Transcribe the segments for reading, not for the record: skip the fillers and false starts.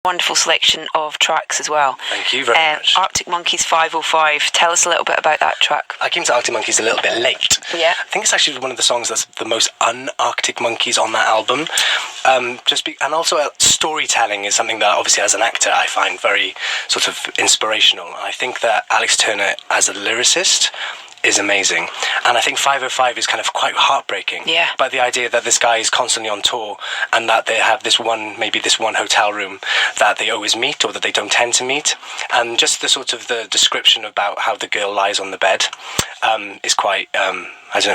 Wonderful selection of tracks as well. Thank you very much. Arctic Monkeys 505. Tell us a little bit about that track. I came to Arctic Monkeys a little bit late. Yeah. I think it's actually one of the songs that's the most un-Arctic Monkeys on that album. And also storytelling is something that obviously as an actor I find very sort of inspirational. I think that Alex Turner as a lyricist is amazing, and I think 505 is kind of quite heartbreaking. Yeah. By the idea that this guy is constantly on tour, and that they have this one hotel room that they always meet, or that they don't tend to meet, and just the sort of the description about how the girl lies on the bed is quite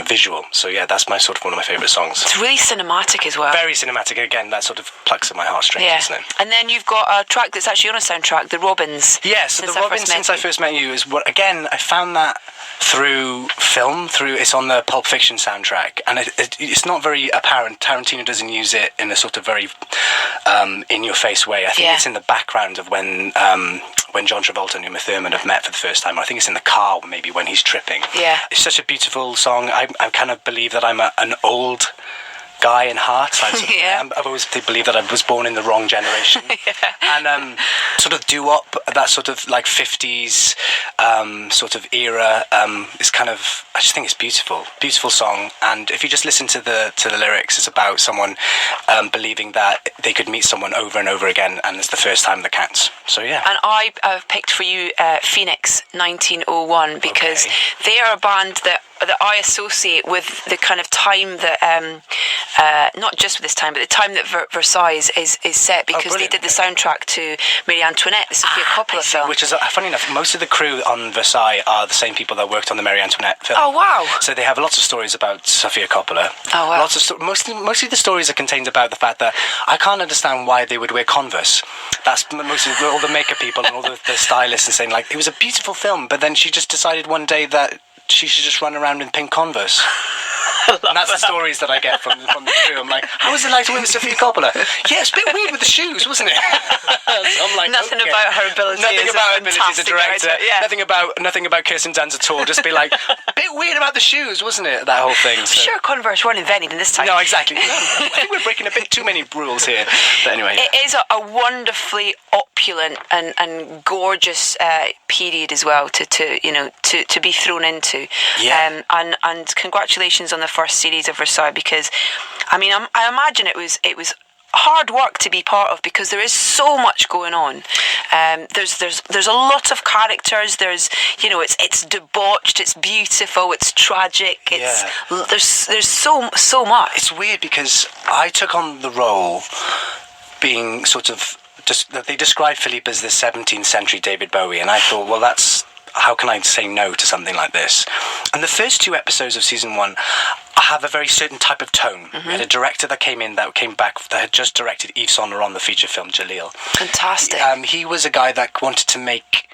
visual. So yeah, that's one of my favourite songs. It's really cinematic as well. Very cinematic. Again, that sort of plucks at my heartstrings, isn't it? And then you've got a track that's actually on a soundtrack, The Robins. Yes, The Robins, Since I First Met You, is what, again, I found that through film, it's on the Pulp Fiction soundtrack, and it's not very apparent. Tarantino doesn't use it in a sort of very in-your-face way. I think it's in the background of when John Travolta and Uma Thurman have met for the first time. I think it's in the car, maybe, when he's tripping. Yeah. It's such a beautiful song. I kind of believe that I'm an old guy in heart. I've always believed that I was born in the wrong generation. And sort of doo-wop, that sort of like 50s sort of era is kind of, I just think it's beautiful song. And if you just listen to the lyrics, it's about someone believing that they could meet someone over and over again, and it's the first time that counts. So yeah. And I picked for you Phoenix 1901 because they are a band that I associate with the kind of time that, not just with this time, but the time that Versailles is set, because they did the soundtrack to Marie Antoinette, the Sofia Coppola film. Which is, funny enough, most of the crew on Versailles are the same people that worked on the Marie Antoinette film. Oh, wow. So they have lots of stories about Sofia Coppola. Oh, wow. Mostly the stories are contained about the fact that I can't understand why they would wear Converse. That's mostly all the makeup people and all the stylists and saying, like, it was a beautiful film, but then she just decided one day that she should just run around in pink Converse. And that's the stories that I get from the crew. I'm like, how was it like to work with Sofia Coppola? Yeah, it's a bit weird with the shoes, wasn't it? So I'm like, nothing about her ability. Nothing about her ability as a director. Yeah. Nothing about Kirsten Dunst at all. Just be like, a bit weird about the shoes, wasn't it? That whole thing. So. Sure, Converse weren't invented in this time. No, exactly. I think we're breaking a bit too many rules here. But anyway, it is a wonderfully opulent and gorgeous period as well to be thrown into. Yeah. And congratulations on the first series of Versailles, because I mean I imagine it was hard work to be part of, because there is so much going on. There's a lot of characters. There's it's debauched, it's beautiful, it's tragic. There's so much. It's weird because I took on the role being sort of they described Philippe as the 17th century David Bowie, and I thought, well, how can I say no to something like this? And the first 2 episodes of season 1 have a very certain type of tone. We had a director that came back that had just directed Yves Saint Laurent, the feature film Jaleel. Fantastic. He was a guy that wanted to make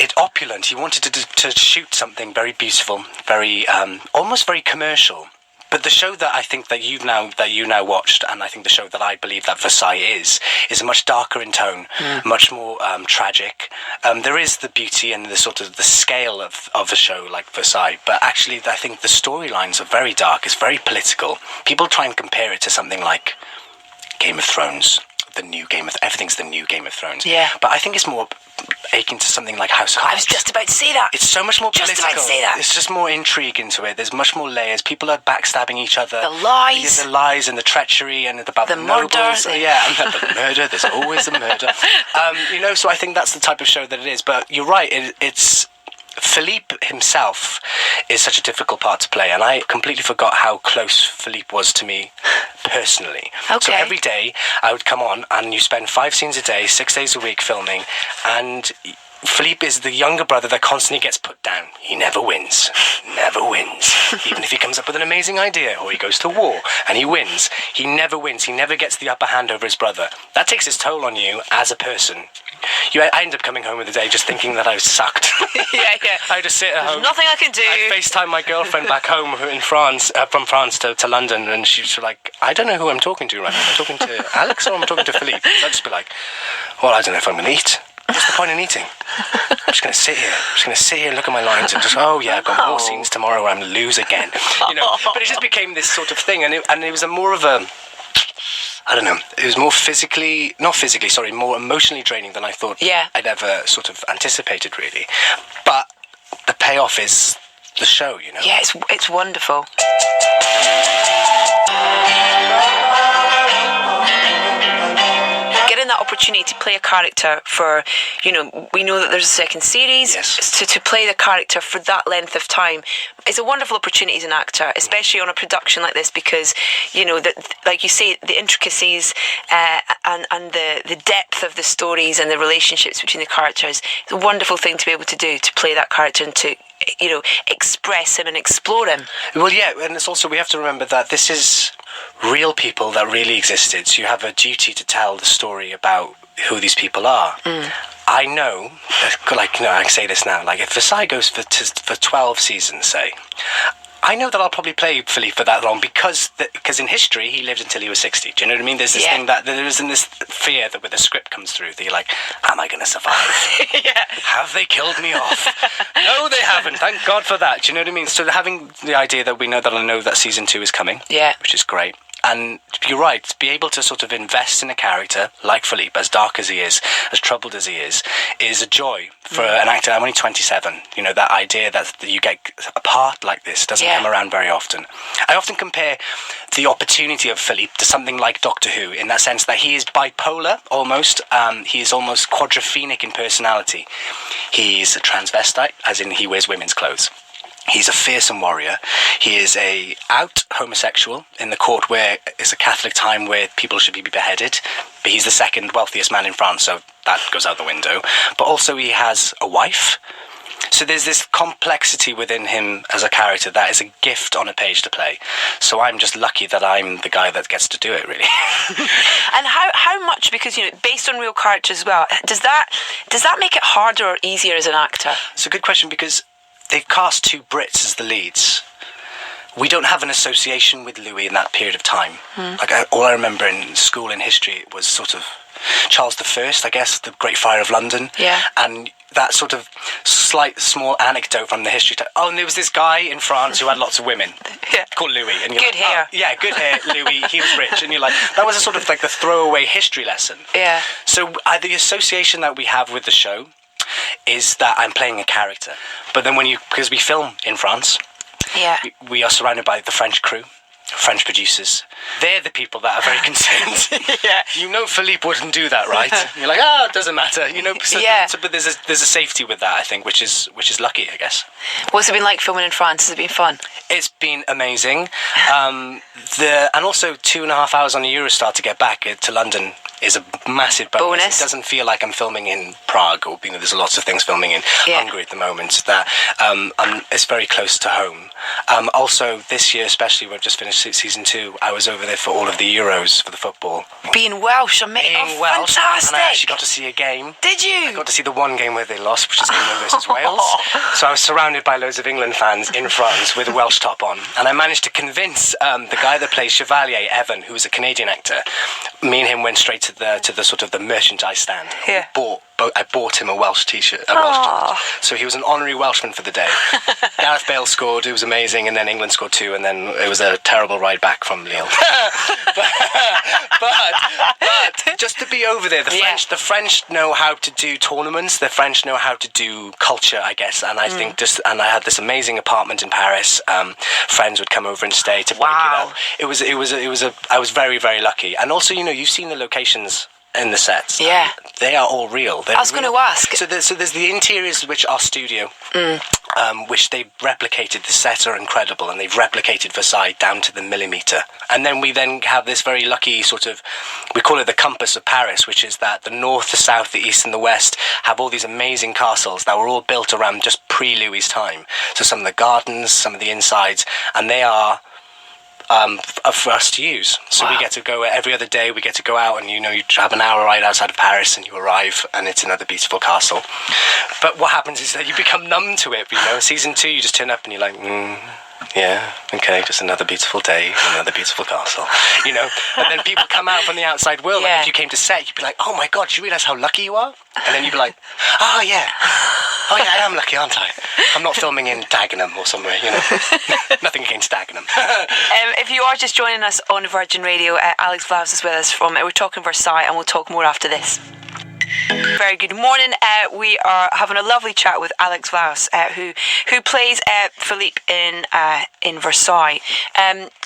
it opulent. He wanted to shoot something very beautiful, very almost very commercial. But the show that I think that you now watched, and I think the show that I believe that Versailles is much darker in tone, much more tragic. There is the beauty and the sort of the scale of a show like Versailles, but actually I think the storylines are very dark. It's very political. People try and compare it to something like Game of Thrones, everything's the new Game of Thrones. Yeah. But I think it's more akin to something like House of Cards. I was just about to say that. It's so much more political. Just about to say that. It's just more intrigue into it. There's much more layers. People are backstabbing each other. The lies. The lies and the treachery and about the murder. Nobles. Yeah, and the murder. There's always a murder. So I think that's the type of show that it is. But you're right. It's Philippe himself is such a difficult part to play, and I completely forgot how close Philippe was to me personally. Okay. So every day I would come on, and you spend 5 scenes a day, 6 days a week filming, and Philippe is the younger brother that constantly gets put down. He never wins. Never wins. Even if he comes up with an amazing idea, or he goes to war and he wins, he never wins. He never gets the upper hand over his brother. That takes its toll on you as a person. I end up coming home with the day just thinking that I was sucked. Yeah. I just sit at home. Nothing I can do. I FaceTime my girlfriend back home in France, from France to London, and she's like, I don't know who I'm talking to right now. Am I talking to Alex or am I talking to Philippe? So I'd just be like, well, I don't know if I'm going to eat. What's the point in eating? I'm just going to sit here and look at my lines and just, I've got more scenes tomorrow where I'm going to lose again. But it just became this sort of thing, and it was more of a I don't know, it was more more emotionally draining than I thought I'd ever sort of anticipated, really. But the payoff is the show, you know. Yeah, it's wonderful. Getting that opportunity to play a character for, you know, we know that there's a second series. Yes. To play the character for that length of time is a wonderful opportunity as an actor, especially on a production like this, because, you know, that, like you say, the intricacies and the depth of the stories and the relationships between the characters, it's a wonderful thing to be able to do, to play that character and to, you know, express him and explore him. Well, yeah, and it's also, we have to remember that this is real people that really existed, so you have a duty to tell the story about who these people are. I know, like, you know, I say this now, like, if Versailles goes for 12 seasons, say, I know that I'll probably play Philippe for that long because in history he lived until he was 60. Do you know what I mean? There's this thing that there isn't this fear that when the script comes through that you're like, am I going to survive? Have they killed me off? No, they haven't. Thank God for that. Do you know what I mean? So having the idea that I know that season 2 is coming, which is great. And you're right, to be able to sort of invest in a character like Philippe, as dark as he is, as troubled as he is a joy for an actor. I'm only 27. You know, that idea that you get a part like this doesn't come around very often. I often compare the opportunity of Philippe to something like Doctor Who, in that sense that he is bipolar almost. He is almost quadrophenic in personality. He's a transvestite, as in he wears women's clothes. He's a fearsome warrior. He is a out homosexual in the court where it's a Catholic time where people should be beheaded. But he's the second wealthiest man in France, so that goes out the window. But also he has a wife. So there's this complexity within him as a character that is a gift on a page to play. So I'm just lucky that I'm the guy that gets to do it, really. And how much, because, you know, based on real characters as well, does that make it harder or easier as an actor? It's a good question, because they've cast 2 Brits as the leads. We don't have an association with Louis in that period of time. Like, all I remember in school in history was sort of Charles I, I guess, the Great Fire of London. Yeah. And that sort of slight, small anecdote from the history. And there was this guy in France who had lots of women called Louis. And good hair. Good hair, Louis, he was rich. And you're like, that was a sort of like the throwaway history lesson. Yeah. So the association that we have with the show is that I'm playing a character. But then because we film in France, we are surrounded by the French crew, French producers. They're the people that are very concerned. You know Philippe wouldn't do that, right? You're like, it doesn't matter. You know, but there's a safety with that, I think, which is lucky, I guess. What's it been like filming in France? Has it been fun? It's been amazing. And also 2.5 hours on a Eurostar to get back to London is a massive bonus. It doesn't feel like I'm filming in Prague, or, you know, there's lots of things filming in Hungary at the moment. That it's very close to home. Also, this year especially, we've just finished season 2. I was over there for all of the Euros for the football. Being Welsh, Welsh, fantastic! And I actually got to see a game. Did you? I got to see the one game where they lost, which is England versus Wales. So I was surrounded by loads of England fans in France with a Welsh top on, and I managed to convince the guy that plays Chevalier, Evan, who is a Canadian actor. Me and him went straight to the sort of the merchandise stand. Yeah. I bought him a Welsh t-shirt, so he was an honorary Welshman for the day. Gareth Bale scored, it was amazing, and then England scored 2, and then it was a terrible ride back from Lille. but just to be over there, the French know how to do tournaments. The French know how to do culture, I guess, and I think and I had this amazing apartment in Paris. Friends would come over and stay to break it up. I was very, very lucky, and also, you know, you've seen the locations in the sets. Yeah. They are all real. I was going to ask. So there's the interiors, which are studio, which they replicated. The sets are incredible, and they've replicated Versailles down to the millimetre. And then we have this very lucky sort of, we call it the compass of Paris, which is that the north, the south, the east and the west have all these amazing castles that were all built around just pre-Louis' time. So some of the gardens, some of the insides, and they are for us to use. So we get to go every other day. We get to go out, and, you know, you have an hour ride outside of Paris, and you arrive, and it's another beautiful castle. But what happens is that you become numb to it. You know, season 2, you just turn up, and you're like, Yeah, okay, just another beautiful day, another beautiful castle, you know. And then people come out from the outside world. Yeah. Like if you came to set, you'd be like, oh my God, do you realise how lucky you are? And then you'd be like, oh yeah, I am lucky, aren't I? I'm not filming in Dagenham or somewhere, you know. Nothing against Dagenham. If you are just joining us on Virgin Radio, Alex Vlahos is with us we're talking Versailles, and we'll talk more after this. Very good morning. We are having a lovely chat with Alex Vlahos, who plays Philippe in Versailles.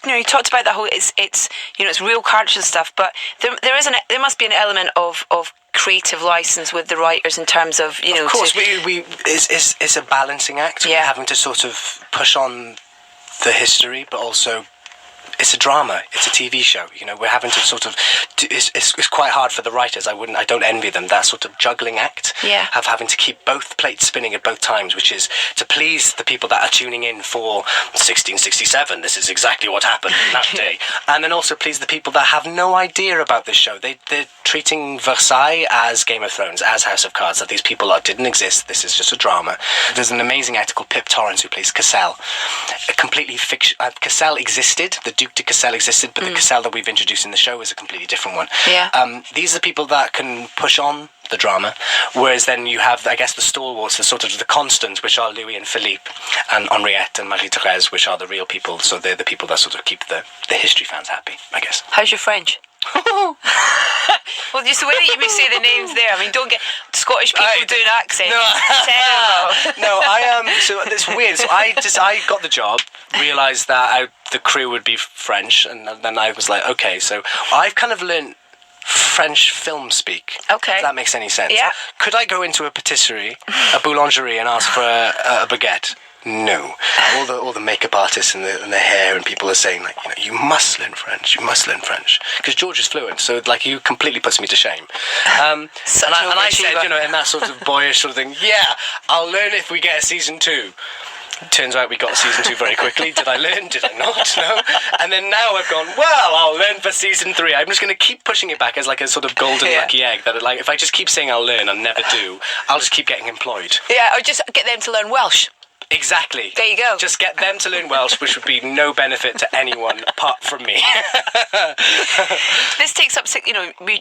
You talked about the whole it's real characters and stuff, but there must be an element of creative license with the writers in terms of Of course, it's a balancing act. Yeah. We're having to sort of push on the history, but also it's a drama. It's a TV show. We're having to sort of. It's quite hard for the writers. I don't envy them. That sort of juggling act. Yeah. Of having to keep both plates spinning at both times, which is to please the people that are tuning in for 1667. This is exactly what happened that day, and then also please the people that have no idea about this show. They're treating Versailles as Game of Thrones, as House of Cards. That these people didn't exist. This is just a drama. There's an amazing actor called Pip Torrens who plays Cassel. A completely fiction. Cassel existed. The Duke de Cassel existed, but the Cassel that we've introduced in the show is a completely different one. Yeah. These are people that can push on the drama, whereas then you have, I guess, the stalwarts, the sort of the constants, which are Louis and Philippe and Henriette and Marie-Thérèse, which are the real people. So they're the people that sort of keep the history fans happy, I guess. How's your French? Well, just the way that you say the names there. I mean, don't get Scottish people doing accents. No, Terrible. No, I am. So it's weird. So I got the job, realised that the crew would be French, and then I was like, okay. So I've kind of learnt French film speak. Okay. If that makes any sense. Yeah. Could I go into a patisserie, a boulangerie, and ask for a baguette? No. All the makeup artists and the hair and people are saying, like, you must learn French. You must learn French, because George is fluent. So he completely puts me to shame. And I said, in that sort of boyish sort of thing, yeah, I'll learn if we get a season 2. Turns out we got season 2 very quickly. Did I learn? Did I not? No. And then now I've gone, well, I'll learn for season 3. I'm just going to keep pushing it back as like a sort of golden lucky egg that if I just keep saying I'll learn and never do, I'll just keep getting employed. Yeah, or just get them to learn Welsh. Exactly. There you go. Just get them to learn Welsh, which would be no benefit to anyone apart from me. This takes up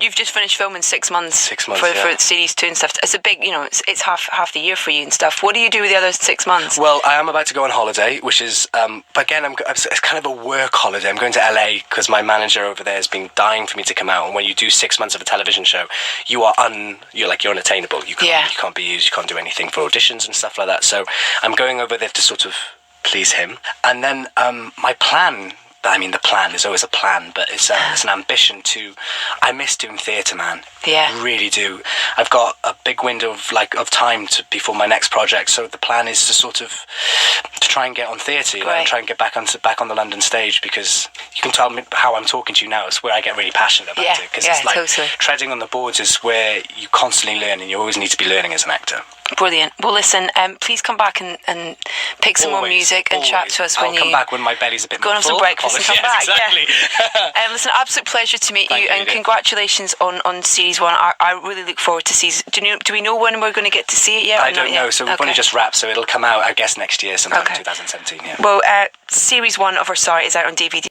you've just finished filming 6 months. 6 months, for series 2 and stuff. It's a big, it's half the year for you and stuff. What do you do with the other 6 months? Well, I am about to go on holiday, which is, but again, it's kind of a work holiday. I'm going to LA because my manager over there has been dying for me to come out. And when you do 6 months of a television show, you're unattainable. You can't be used. You can't do anything for auditions and stuff like that. So I'm going over there to sort of please him. And then my plan, the plan is always a plan, but it's an ambition I miss doing theatre, man. Yeah. Really do. I've got a big window of time before my next project, so the plan is to try and get on theatre, and try and get back on the London stage, because you can tell me how I'm talking to you now. It's where I get really passionate about it, because it's like totally. Treading on the boards is where you constantly learn, and you always need to be learning as an actor. Brilliant. Well, listen, please come back and pick some more music and chat to us when I'll come back when my belly's a bit more full. Go and have some breakfast and come back. Exactly. Yeah. Listen, absolute pleasure to meet you, and congratulations on series 1. I really look forward to season. Do we know when we're going to get to see it yet? I don't know. So we've only just wrapped, so it'll come out, I guess, next year, sometime in 2017. Yeah. Well, series 1 of Versailles is out on DVD.